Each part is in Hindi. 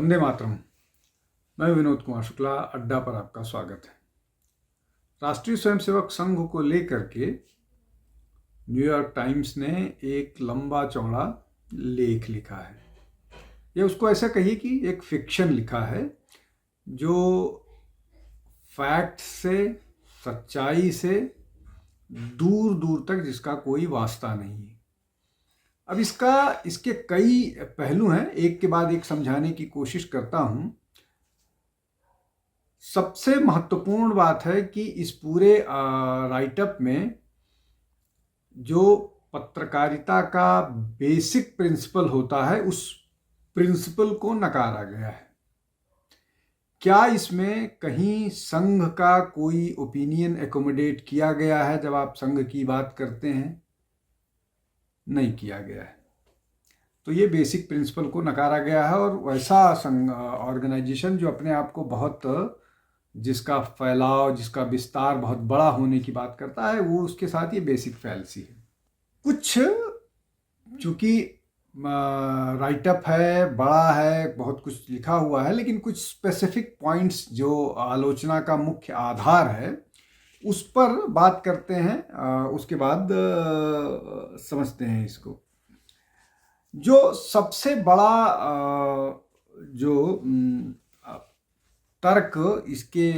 वंदे मातरम। मैं विनोद कुमार शुक्ला, अड्डा पर आपका स्वागत है। राष्ट्रीय स्वयंसेवक संघ को लेकर के न्यूयॉर्क टाइम्स ने एक लंबा चौड़ा लेख लिखा है। ये उसको ऐसा कहिए कि एक फिक्शन लिखा है जो फैक्ट से, सच्चाई से दूर दूर तक जिसका कोई वास्ता नहीं है। अब इसके कई पहलू हैं, एक के बाद एक समझाने की कोशिश करता हूं। सबसे महत्वपूर्ण बात है कि इस पूरे राइटअप में जो पत्रकारिता का बेसिक प्रिंसिपल होता है, उस प्रिंसिपल को नकारा गया है। क्या इसमें कहीं संघ का कोई ओपिनियन एकोमोडेट किया गया है? जब आप संघ की बात करते हैं, नहीं किया गया है। तो ये बेसिक प्रिंसिपल को नकारा गया है। और वैसा संघ ऑर्गेनाइजेशन जो अपने आप को जिसका फैलाव, जिसका विस्तार बहुत बड़ा होने की बात करता है, वो उसके साथ ये बेसिक फैलसी है। कुछ चूंकि राइटअप है, बड़ा है, बहुत कुछ लिखा हुआ है, लेकिन कुछ स्पेसिफिक पॉइंट्स जो आलोचना का मुख्य आधार है, उस पर बात करते हैं। उसके बाद समझते हैं इसको। जो सबसे बड़ा जो तर्क इसके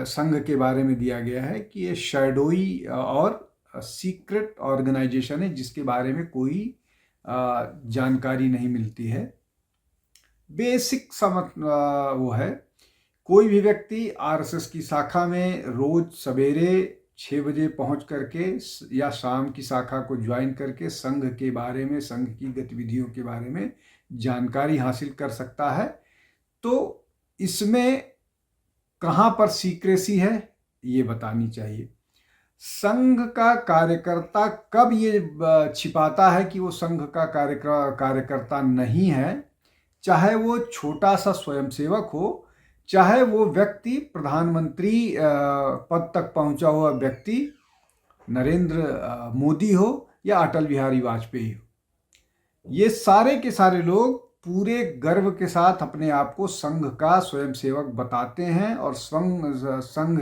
संघ के बारे में दिया गया है कि ये शैडोई और सीक्रेट ऑर्गेनाइजेशन है, जिसके बारे में कोई जानकारी नहीं मिलती है। बेसिक समझ वो है, कोई भी व्यक्ति आरएसएस की शाखा में रोज सवेरे 6 बजे पहुंच करके या शाम की शाखा को ज्वाइन करके संघ के बारे में, संघ की गतिविधियों के बारे में जानकारी हासिल कर सकता है। तो इसमें कहाँ पर सीक्रेसी है, ये बतानी चाहिए। संघ का कार्यकर्ता कब ये छिपाता है कि वो संघ का कार्यकर्ता नहीं है, चाहे वो छोटा सा स्वयंसेवक हो, चाहे वो व्यक्ति प्रधानमंत्री पद तक पहुंचा हुआ व्यक्ति नरेंद्र मोदी हो या अटल बिहारी वाजपेयी हो, ये सारे के सारे लोग पूरे गर्व के साथ अपने आप को संघ का स्वयंसेवक बताते हैं और संघ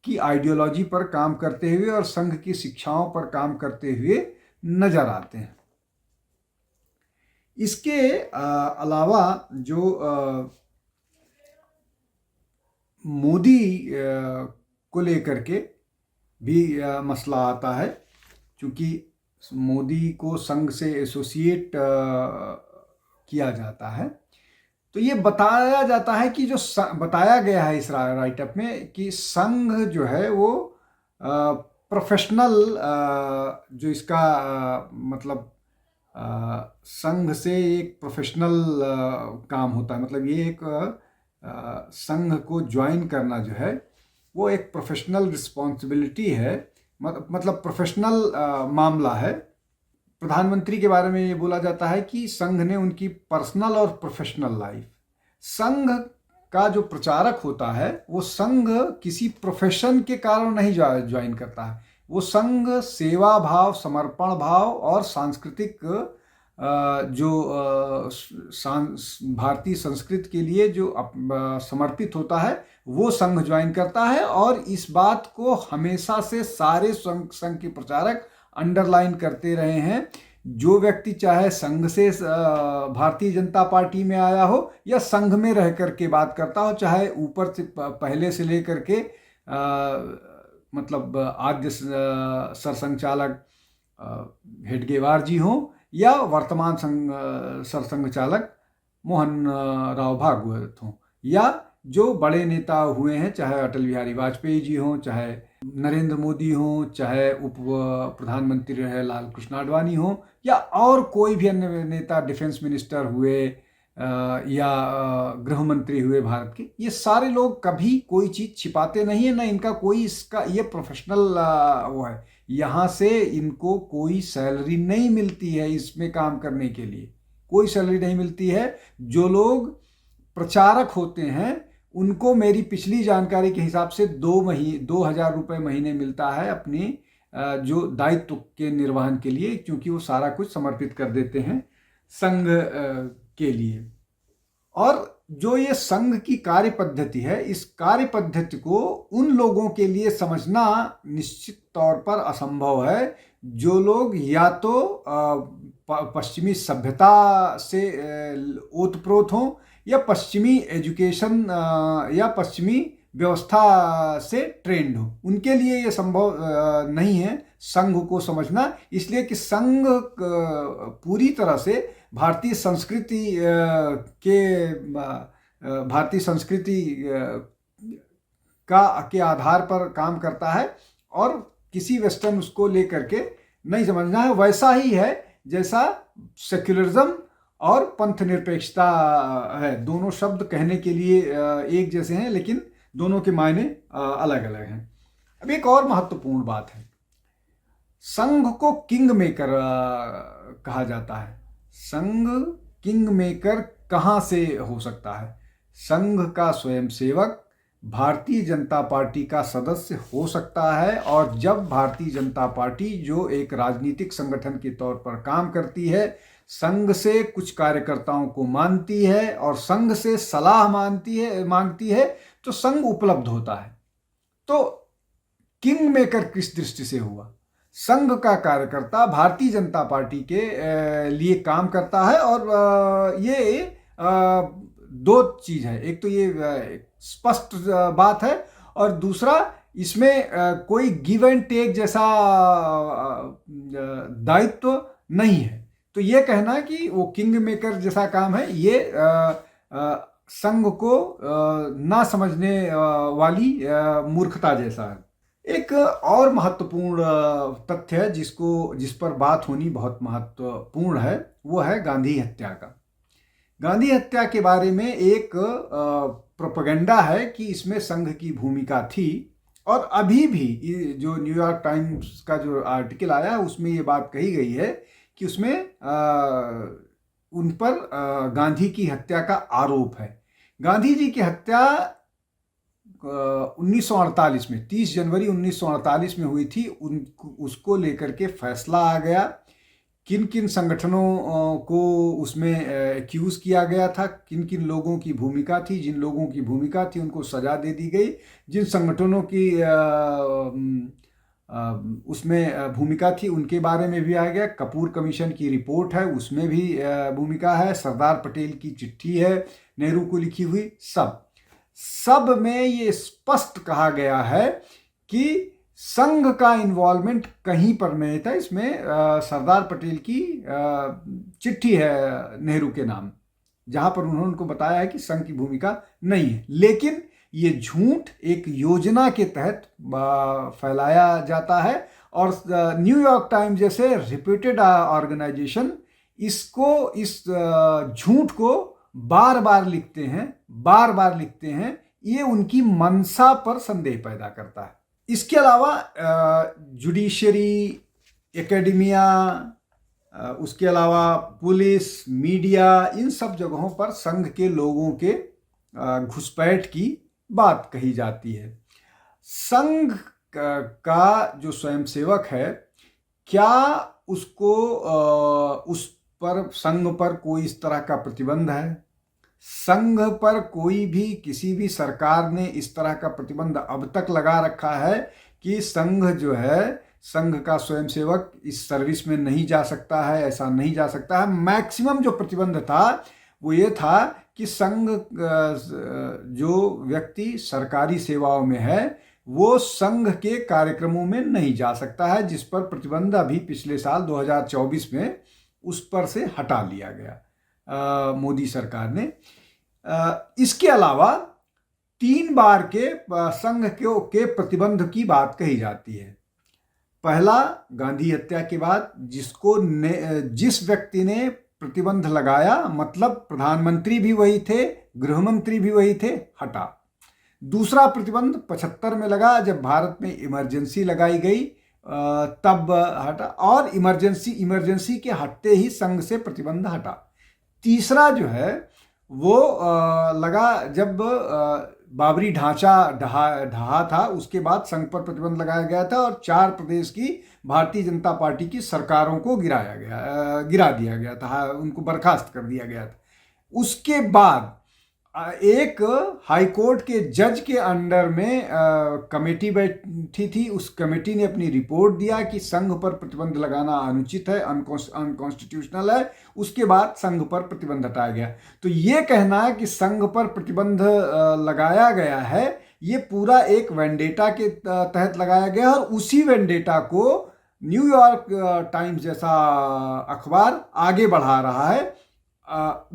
की आइडियोलॉजी पर काम करते हुए और संघ की शिक्षाओं पर काम करते हुए नजर आते हैं। इसके अलावा जो मोदी को लेकर के भी मसला आता है, क्योंकि मोदी को संघ से एसोसिएट किया जाता है। तो ये बताया जाता है कि जो बताया गया है इस राइटअप में कि संघ जो है वो प्रोफेशनल, जो इसका मतलब संघ से एक प्रोफेशनल काम होता है। मतलब ये एक संघ को ज्वाइन करना जो है वो एक प्रोफेशनल रिस्पॉन्सिबिलिटी है, मतलब प्रोफेशनल मामला है। प्रधानमंत्री के बारे में ये बोला जाता है कि संघ ने उनकी पर्सनल और प्रोफेशनल लाइफ, संघ का जो प्रचारक होता है वो संघ किसी प्रोफेशन के कारण नहीं ज्वाइन करता है। वो संघ सेवा भाव, समर्पण भाव और सांस्कृतिक जो भारतीय संस्कृति के लिए जो समर्पित होता है, वो संघ ज्वाइन करता है। और इस बात को हमेशा से सारे संघ के प्रचारक अंडरलाइन करते रहे हैं। जो व्यक्ति चाहे संघ से भारतीय जनता पार्टी में आया हो या संघ में रह करके बात करता हो, चाहे ऊपर से पहले से लेकर के मतलब आद्य सरसंघचालक हेडगेवार जी हो या वर्तमान सरसंघ चालक मोहन राव भागवत हो, या जो बड़े नेता हुए हैं, चाहे अटल बिहारी वाजपेयी जी हों, चाहे नरेंद्र मोदी हों, चाहे उप प्रधानमंत्री रहे लाल कृष्ण आडवाणी हों, या और कोई भी अन्य नेता, डिफेंस मिनिस्टर हुए या गृह मंत्री हुए भारत के, ये सारे लोग कभी कोई चीज़ छिपाते नहीं है, ना इनका कोई इसका ये प्रोफेशनल वो है। यहाँ से इनको कोई सैलरी नहीं मिलती है, इसमें काम करने के लिए कोई सैलरी नहीं मिलती है। जो लोग प्रचारक होते हैं उनको मेरी पिछली जानकारी के हिसाब से 2,000 रुपये महीने मिलता है अपनी जो दायित्व के निर्वहन के लिए, क्योंकि वो सारा कुछ समर्पित कर देते हैं संघ के लिए। और जो ये संघ की कार्य पद्धति है, इस कार्य पद्धति को उन लोगों के लिए समझना निश्चित तौर पर असंभव है जो लोग या तो पश्चिमी सभ्यता से ओतप्रोत हों या पश्चिमी एजुकेशन या पश्चिमी व्यवस्था से ट्रेंड हो। उनके लिए ये संभव नहीं है संघ को समझना, इसलिए कि संघ पूरी तरह से भारतीय संस्कृति के आधार पर काम करता है और किसी वेस्टर्न उसको लेकर के नहीं समझना है। वैसा ही है जैसा सेक्युलरिज्म और पंथ निरपेक्षता है। दोनों शब्द कहने के लिए एक जैसे हैं, लेकिन दोनों के मायने अलग अलग हैं। अब एक और महत्वपूर्ण बात है, संघ को किंग मेकर कहा जाता है। संघ किंग मेकर कहाँ से हो सकता है? संघ का स्वयंसेवक भारतीय जनता पार्टी का सदस्य हो सकता है, और जब भारतीय जनता पार्टी जो एक राजनीतिक संगठन के तौर पर काम करती है, संघ से कुछ कार्यकर्ताओं को मानती है और संघ से सलाह मांगती है तो संघ उपलब्ध होता है। तो किंग मेकर किस दृष्टि से हुआ? संघ का कार्यकर्ता भारतीय जनता पार्टी के लिए काम करता है, और ये दो चीज है। एक तो ये स्पष्ट बात है, और दूसरा इसमें कोई गिव एंड टेक जैसा दायित्व नहीं है। तो ये कहना कि वो किंग मेकर जैसा काम है, ये संघ को ना समझने वाली मूर्खता जैसा है। एक और महत्वपूर्ण तथ्य है जिस पर बात होनी बहुत महत्वपूर्ण है, वो है गांधी हत्या का। गांधी हत्या के बारे में एक प्रोपेगेंडा है कि इसमें संघ की भूमिका थी, और अभी भी जो न्यूयॉर्क टाइम्स का जो आर्टिकल आया है उसमें ये बात कही गई है कि उसमें उन पर गांधी की हत्या का आरोप है। गांधी जी की हत्या 1948 में 30 जनवरी 1948 में हुई थी। उसको लेकर के फैसला आ गया। किन किन संगठनों को उसमें एक्यूज किया गया था, किन किन लोगों की भूमिका थी, जिन लोगों की भूमिका थी उनको सजा दे दी गई। जिन संगठनों की उसमें भूमिका थी उनके बारे में भी आ गया। कपूर कमीशन की रिपोर्ट है, उसमें भी भूमिका है। सरदार पटेल की चिट्ठी है नेहरू को लिखी हुई। सब में ये स्पष्ट कहा गया है कि संघ का इन्वॉल्वमेंट कहीं पर नहीं था। इसमें सरदार पटेल की चिट्ठी है नेहरू के नाम, जहां पर उन्होंने उनको बताया है कि संघ की भूमिका नहीं है। लेकिन ये झूठ एक योजना के तहत फैलाया जाता है, और न्यूयॉर्क टाइम्स जैसे रिप्यूटेड ऑर्गेनाइजेशन इस झूठ को बार बार लिखते हैं। ये उनकी मंशा पर संदेह पैदा करता है। इसके अलावा जुडिशरी, एकेडमिया, उसके अलावा पुलिस, मीडिया, इन सब जगहों पर संघ के लोगों के घुसपैठ की बात कही जाती है। संघ का जो स्वयंसेवक है, क्या उसको उस पर संघ पर कोई इस तरह का प्रतिबंध है? संघ पर कोई भी किसी भी सरकार ने इस तरह का प्रतिबंध अब तक लगा रखा है कि संघ जो है, संघ का स्वयंसेवक इस सर्विस में नहीं जा सकता है, ऐसा नहीं जा सकता है। मैक्सिमम जो प्रतिबंध था वो ये था कि संघ जो व्यक्ति सरकारी सेवाओं में है वो संघ के कार्यक्रमों में नहीं जा सकता है, जिस पर प्रतिबंध अभी पिछले साल 2024 में उस पर से हटा लिया गया मोदी सरकार ने। इसके अलावा 3 बार के संघ के प्रतिबंध की बात कही जाती है। पहला, गांधी हत्या के बाद जिस व्यक्ति ने प्रतिबंध लगाया, मतलब प्रधानमंत्री भी वही थे, गृह मंत्री भी वही थे, हटा। दूसरा प्रतिबंध 75 में लगा, जब भारत में इमरजेंसी लगाई गई तब हटा, और इमरजेंसी के हटते ही संघ से प्रतिबंध हटा। तीसरा जो है वो लगा जब बाबरी ढांचा ढहा था, उसके बाद संघ पर प्रतिबंध लगाया गया था, और 4 प्रदेश की भारतीय जनता पार्टी की सरकारों को गिरा दिया गया था, उनको बर्खास्त कर दिया गया था। उसके बाद एक हाई कोर्ट के जज के अंडर में कमेटी बैठी थी। उस कमेटी ने अपनी रिपोर्ट दिया कि संघ पर प्रतिबंध लगाना अनुचित है, अनकॉन्स्टिट्यूशनल है। उसके बाद संघ पर प्रतिबंध हटाया गया। तो ये कहना है कि संघ पर प्रतिबंध लगाया गया है, ये पूरा एक वेंडेटा के तहत लगाया गया, और उसी वेंडेटा को न्यूयॉर्क टाइम्स जैसा अखबार आगे बढ़ा रहा है।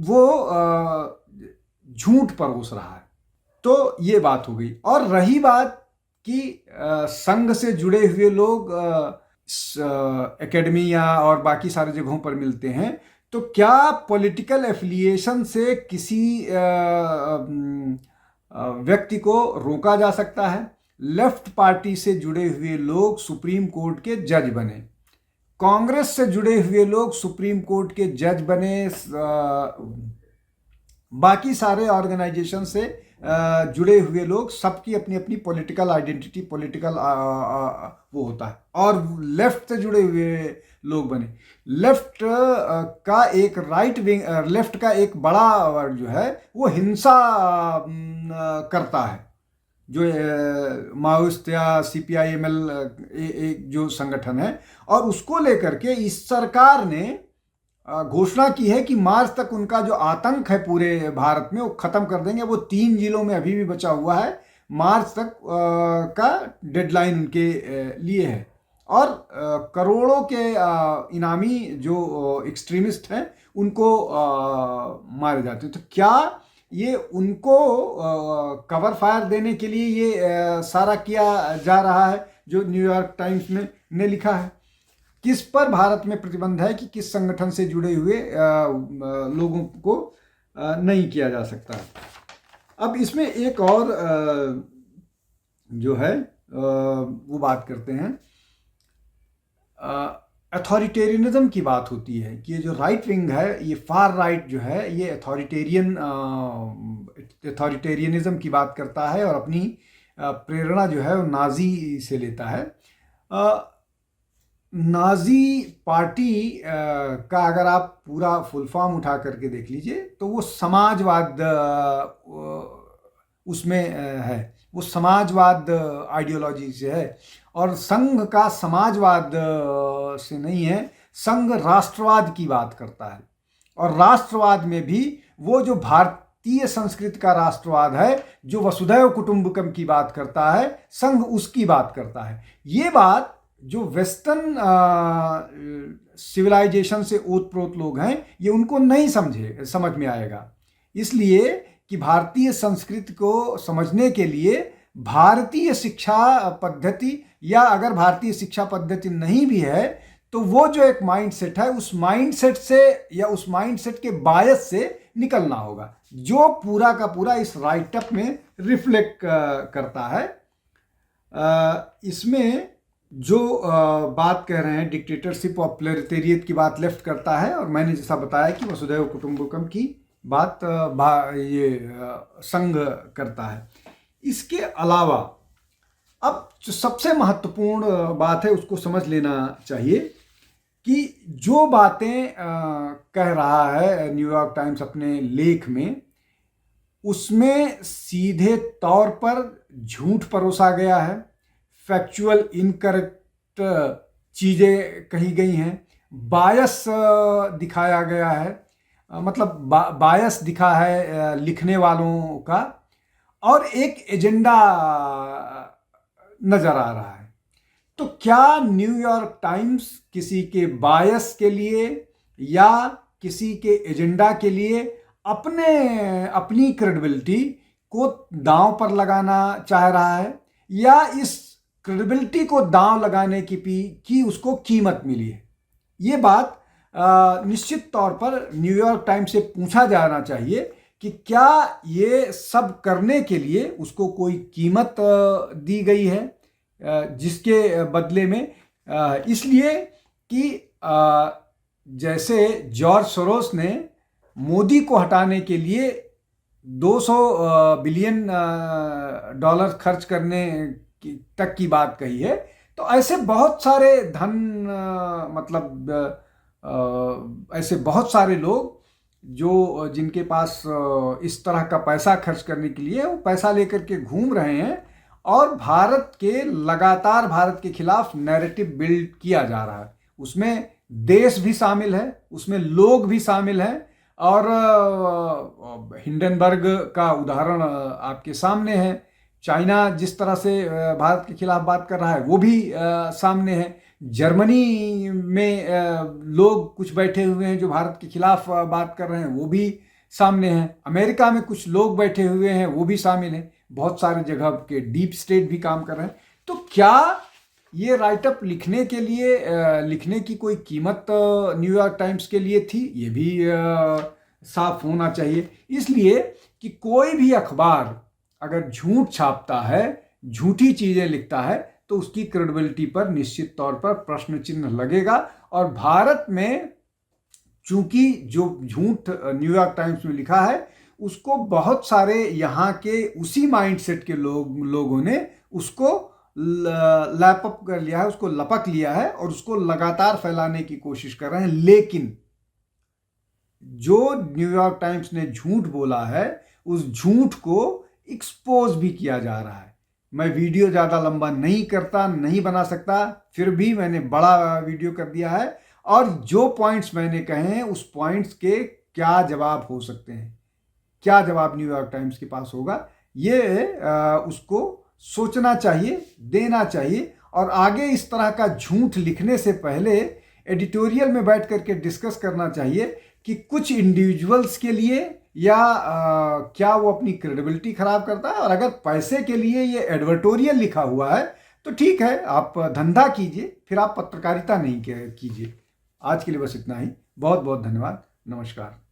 वो झूठ परोस रहा है। तो ये बात हो गई। और रही बात कि संघ से जुड़े हुए लोग एकेडमी या और बाकी सारी जगहों पर मिलते हैं, तो क्या पॉलिटिकल एफिलिएशन से किसी व्यक्ति को रोका जा सकता है? लेफ्ट पार्टी से जुड़े हुए लोग सुप्रीम कोर्ट के जज बने, कांग्रेस से जुड़े हुए लोग सुप्रीम कोर्ट के जज बने, बाकी सारे ऑर्गेनाइजेशन से जुड़े हुए लोग, सबकी अपनी अपनी पॉलिटिकल आइडेंटिटी, पॉलिटिकल वो होता है, और लेफ्ट से जुड़े हुए लोग बने। लेफ्ट का एक राइट विंग, लेफ्ट का एक बड़ा वर्ग जो है वो हिंसा करता है, जो माओइस्ट या CPI-ML एक जो संगठन है, और उसको लेकर के इस सरकार ने घोषणा की है कि मार्च तक उनका जो आतंक है पूरे भारत में वो खत्म कर देंगे। वो 3 जिलों में अभी भी बचा हुआ है, मार्च तक का डेडलाइन उनके लिए है। और करोड़ों के इनामी जो एक्सट्रीमिस्ट हैं उनको मारे जाते हैं। तो क्या ये उनको कवर फायर देने के लिए ये सारा किया जा रहा है जो न्यूयॉर्क टाइम्स ने लिखा है? किस पर भारत में प्रतिबंध है कि किस संगठन से जुड़े हुए लोगों को नहीं किया जा सकता? अब इसमें एक और जो है वो बात करते हैं, अथॉरिटेरियनिज्म की बात होती है कि ये जो राइट विंग है, ये फार राइट जो है, ये अथॉरिटेरियनिज्म की बात करता है और अपनी प्रेरणा जो है वो नाजी से लेता है। नाजी पार्टी का अगर आप पूरा फुल फॉर्म उठा करके देख लीजिए तो वो समाजवाद उसमें है, वो समाजवाद आइडियोलॉजी से है। और संघ का समाजवाद से नहीं है, संघ राष्ट्रवाद की बात करता है। और राष्ट्रवाद में भी वो जो भारतीय संस्कृति का राष्ट्रवाद है, जो वसुधैव कुटुंबकम की बात करता है, संघ उसकी बात करता है। ये बात जो वेस्टर्न सिविलाइजेशन से ओतप्रोत लोग हैं, ये उनको नहीं समझ में आएगा। इसलिए कि भारतीय संस्कृति को समझने के लिए भारतीय शिक्षा पद्धति, या अगर भारतीय शिक्षा पद्धति नहीं भी है तो वो जो एक माइंडसेट है, उस माइंडसेट से या उस माइंडसेट के बायस से निकलना होगा, जो पूरा का पूरा इस राइटअप में रिफ्लेक्ट करता है। इसमें जो बात कह रहे हैं डिक्टेटरशिप और प्लेरिटेरियत की बात लेफ्ट करता है, और मैंने जैसा बताया कि वसुधैव कुटुंबकम की बात ये संघ करता है। इसके अलावा अब जो सबसे महत्वपूर्ण बात है उसको समझ लेना चाहिए कि जो बातें कह रहा है न्यूयॉर्क टाइम्स अपने लेख में, उसमें सीधे तौर पर झूठ परोसा गया है, फैक्चुअल इनकरेक्ट चीज़ें कही गई हैं, बायस दिखाया गया है, मतलब बायस दिखा है लिखने वालों का, और एक एजेंडा नजर आ रहा है। तो क्या न्यूयॉर्क टाइम्स किसी के बायस के लिए या किसी के एजेंडा के लिए अपनी क्रेडिबिलिटी को दांव पर लगाना चाह रहा है, या इस क्रेडिबिलिटी को दांव लगाने की उसको कीमत मिली है? ये बात निश्चित तौर पर न्यूयॉर्क टाइम्स से पूछा जाना चाहिए कि क्या ये सब करने के लिए उसको कोई कीमत दी गई है जिसके बदले में, इसलिए कि जैसे जॉर्ज सोरोस ने मोदी को हटाने के लिए 200 बिलियन डॉलर खर्च करने तक की बात कही है, तो ऐसे बहुत सारे धन, मतलब ऐसे बहुत सारे लोग जो जिनके पास इस तरह का पैसा खर्च करने के लिए वो पैसा लेकर के घूम रहे हैं और भारत के खिलाफ नैरेटिव बिल्ड किया जा रहा है। उसमें देश भी शामिल है, उसमें लोग भी शामिल हैं और हिंडनबर्ग का उदाहरण आपके सामने है। चाइना जिस तरह से भारत के खिलाफ बात कर रहा है वो भी सामने है। जर्मनी में लोग कुछ बैठे हुए हैं जो भारत के खिलाफ बात कर रहे हैं, वो भी सामने हैं। अमेरिका में कुछ लोग बैठे हुए हैं, वो भी शामिल हैं। बहुत सारे जगह के डीप स्टेट भी काम कर रहे हैं। तो क्या ये राइटअप लिखने के लिए लिखने की कोई कीमत न्यूयॉर्क टाइम्स के लिए थी? ये भी साफ होना चाहिए। इसलिए कि कोई भी अखबार अगर झूठ छापता है, झूठी चीजें लिखता है, तो उसकी क्रेडिबिलिटी पर निश्चित तौर पर प्रश्न चिन्ह लगेगा। और भारत में चूंकि जो झूठ न्यूयॉर्क टाइम्स में लिखा है उसको बहुत सारे यहाँ के उसी माइंडसेट के लोगों ने उसको लैपअप कर लिया है, उसको लपक लिया है और उसको लगातार फैलाने की कोशिश कर रहे हैं। लेकिन जो न्यूयॉर्क टाइम्स ने झूठ बोला है उस झूठ को एक्सपोज भी किया जा रहा है। मैं वीडियो ज़्यादा लंबा नहीं करता, नहीं बना सकता, फिर भी मैंने बड़ा वीडियो कर दिया है। और जो पॉइंट्स मैंने कहे हैं उस पॉइंट्स के क्या जवाब हो सकते हैं, क्या जवाब न्यूयॉर्क टाइम्स के पास होगा, ये उसको सोचना चाहिए, देना चाहिए। और आगे इस तरह का झूठ लिखने से पहले एडिटोरियल में बैठ करके डिस्कस करना चाहिए कि कुछ इंडिविजुअल्स के लिए या क्या वो अपनी क्रेडिबिलिटी खराब करता है। और अगर पैसे के लिए ये एडवर्टोरियल लिखा हुआ है तो ठीक है, आप धंधा कीजिए, फिर आप पत्रकारिता नहीं कीजिए। आज के लिए बस इतना ही। बहुत बहुत धन्यवाद। नमस्कार।